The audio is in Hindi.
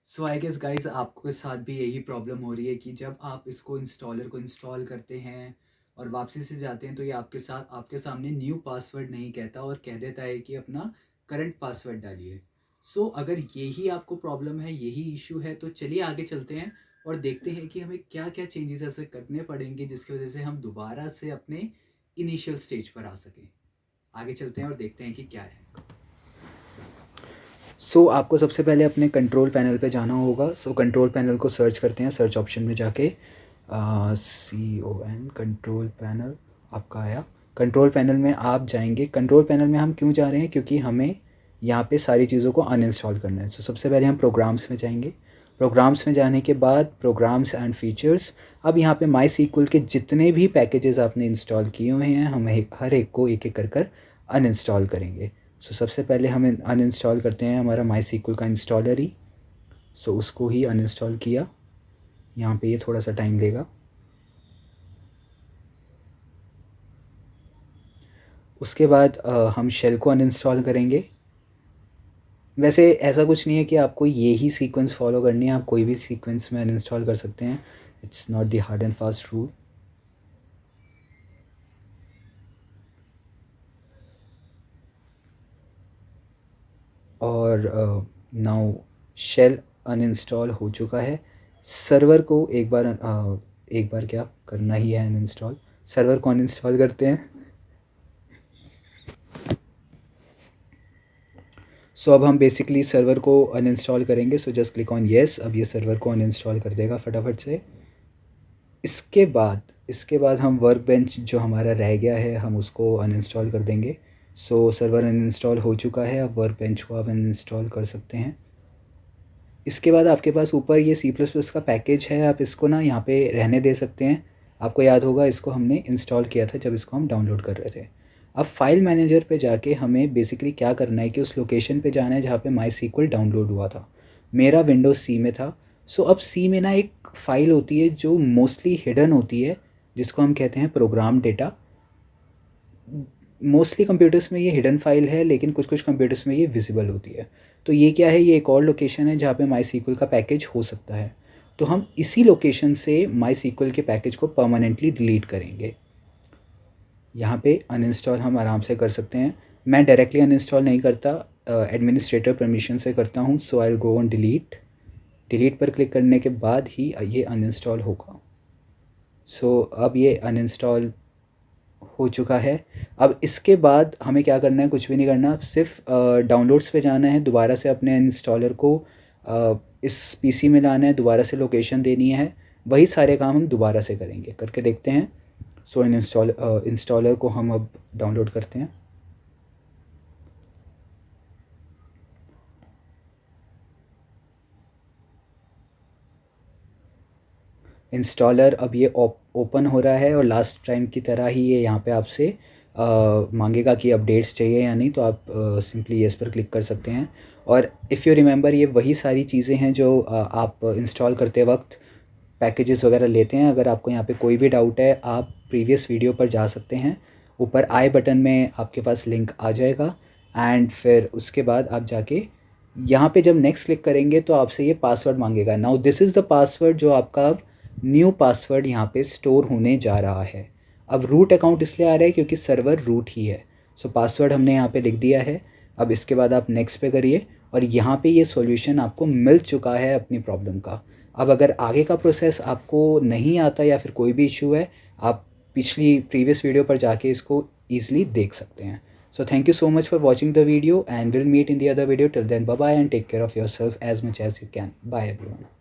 सो आई गेस गाइस आपके साथ भी यही प्रॉब्लम हो रही है कि जब आप इसको इंस्टॉलर को इंस्टॉल करते हैं और वापसी से जाते हैं तो ये आपके सामने न्यू पासवर्ड नहीं कहता और कह देता है कि अपना करंट पासवर्ड डालिए। सो अगर यही आपको प्रॉब्लम है, यही इशू है, तो चलिए आगे चलते हैं और देखते हैं कि हमें क्या क्या चेंजेस ऐसे करने पड़ेंगे जिसकी वजह से हम दोबारा से अपने इनिशियल स्टेज पर आ सकें। आगे चलते हैं और देखते हैं कि क्या है। आपको सबसे पहले अपने कंट्रोल पैनल पे जाना होगा। कंट्रोल पैनल को सर्च करते हैं, सर्च ऑप्शन में जाके CON कंट्रोल पैनल आपका आया। कंट्रोल पैनल में आप जाएंगे। कंट्रोल पैनल में हम क्यों जा रहे हैं? क्योंकि हमें यहाँ पे सारी चीज़ों को अनइंस्टॉल करना है। सबसे पहले हम प्रोग्राम्स में जाएंगे। प्रोग्राम्स में जाने के बाद प्रोग्राम्स एंड फीचर्स। अब यहाँ पे माई सीक्वल के जितने भी पैकेजेस आपने इंस्टॉल किए हुए हैं हम हर एक को एक एक कर अनइंस्टॉल करेंगे। सबसे पहले हम अनइंस्टॉल करते हैं हमारा माई सीक्वल का इंस्टॉलर ही। उसको ही अनइंस्टॉल किया। यहाँ पे ये थोड़ा सा टाइम लेगा। उसके बाद हम शेल को अनइंस्टॉल करेंगे। वैसे ऐसा कुछ नहीं है कि आपको ये ही सीक्वेंस फॉलो करनी है, आप कोई भी सीक्वेंस में अनइंस्टॉल कर सकते हैं। It's not the hard and fast rule. और नाउ शेल अनइंस्टॉल हो चुका है। सर्वर को एक बार क्या करना ही है अनइंस्टॉल। सर्वर को अनइंस्टॉल करते हैं। अब हम बेसिकली सर्वर को अनइंस्टॉल करेंगे। Just click on yes. अब ये सर्वर को अनइंस्टॉल कर देगा फटाफट से। इसके बाद हम वर्क बेंच जो हमारा रह गया है हम उसको अनइंस्टॉल कर देंगे। सर्वर अनइंस्टॉल हो चुका है। अब वर्क बेंच को आप अनइंस्टॉल कर सकते हैं। इसके बाद आपके पास ऊपर ये C++ का पैकेज है, आप इसको ना यहाँ पे रहने दे सकते हैं। आपको याद होगा इसको हमने इंस्टॉल किया था जब इसको हम डाउनलोड कर रहे थे। अब फाइल मैनेजर पे जाके हमें बेसिकली क्या करना है कि उस लोकेशन पे जाना है जहाँ पे माई सीक्वल डाउनलोड हुआ था। मेरा विंडोज़ सी में था। अब सी में ना एक फ़ाइल होती है जो मोस्टली हिडन होती है, जिसको हम कहते हैं प्रोग्राम डेटा। मोस्टली कंप्यूटर्स में ये हिडन फाइल है, लेकिन कुछ कुछ कंप्यूटर्स में ये विजिबल होती है। तो ये क्या है? ये एक और लोकेशन है जहाँ पे माई सीक्वल का पैकेज हो सकता है। तो हम इसी लोकेशन से माई सीक्वल के पैकेज को परमानेंटली डिलीट करेंगे। यहाँ पे अनइंस्टॉल हम आराम से कर सकते हैं। मैं डायरेक्टली अनइंस्टॉल नहीं करता, एडमिनिस्ट्रेटर परमिशन से करता हूँ। I will go on delete. Delete पर क्लिक करने के बाद ही ये अनइंस्टॉल होगा। अब ये अनइंस्टॉल हो चुका है। अब इसके बाद हमें क्या करना है? कुछ भी नहीं करना, सिर्फ डाउनलोड्स पे जाना है, दोबारा से अपने इंस्टॉलर को इस पीसी में लाना है, दोबारा से लोकेशन देनी है। वही सारे काम हम दोबारा से करेंगे, करके देखते हैं। इंस्टॉलर को हम अब डाउनलोड करते हैं। इंस्टॉलर अब ये ओपन हो रहा है और लास्ट टाइम की तरह ही ये यहाँ पे आपसे मांगेगा कि अपडेट्स चाहिए या नहीं, तो आप सिंपली येस पर क्लिक कर सकते हैं। और इफ़ यू रिमेंबर ये वही सारी चीज़ें हैं जो आप इंस्टॉल करते वक्त पैकेजेस वगैरह लेते हैं। अगर आपको यहाँ पे कोई भी डाउट है आप प्रीवियस वीडियो पर जा सकते हैं। ऊपर आई बटन में आपके पास लिंक आ जाएगा। एंड फिर उसके बाद आप जाके यहाँ पे जब नेक्स्ट क्लिक करेंगे तो आपसे ये पासवर्ड मांगेगा। Now this is the password जो आपका अब न्यू पासवर्ड यहाँ पे स्टोर होने जा रहा है। अब रूट अकाउंट इसलिए आ रहा है क्योंकि सर्वर रूट ही है। पासवर्ड हमने यहाँ पे लिख दिया है। अब इसके बाद आप नेक्स्ट पे करिए और यहाँ पे ये सॉल्यूशन आपको मिल चुका है अपनी प्रॉब्लम का। अब अगर आगे का प्रोसेस आपको नहीं आता या फिर कोई भी इशू है, आप पिछली प्रीवियस वीडियो पर जाके इसको ईजिली देख सकते हैं। Thank you so much for watching the video, and we'll meet in the other video. Till then, bye bye and take care of yourself as much as you can. Bye everyone.